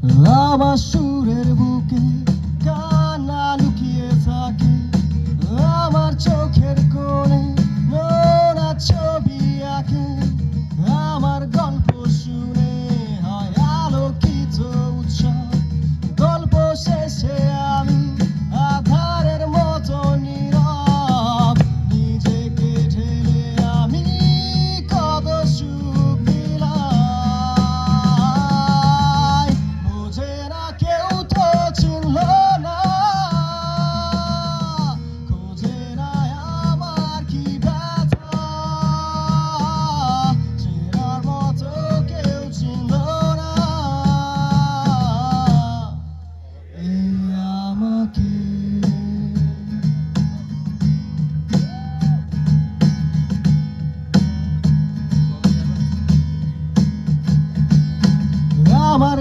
আমার সুরের বুকে কান্না লুকিয়ে থাকে, আমার চোখের কোণে নোনা ছবি আঁকে, আমার গল্প শুনে হয় আলোকিত উৎসব। গল্প শেষে আমি আধারের মতো নীরব, নিজেকে ঢেলে আমি কত সুখ দিলাই। বোঝে না কেউ তো চিনল না, খোঁজে না আমার কি ব্যথা, চেনার মতো কেউ চিনল না এই আমাকে। আমার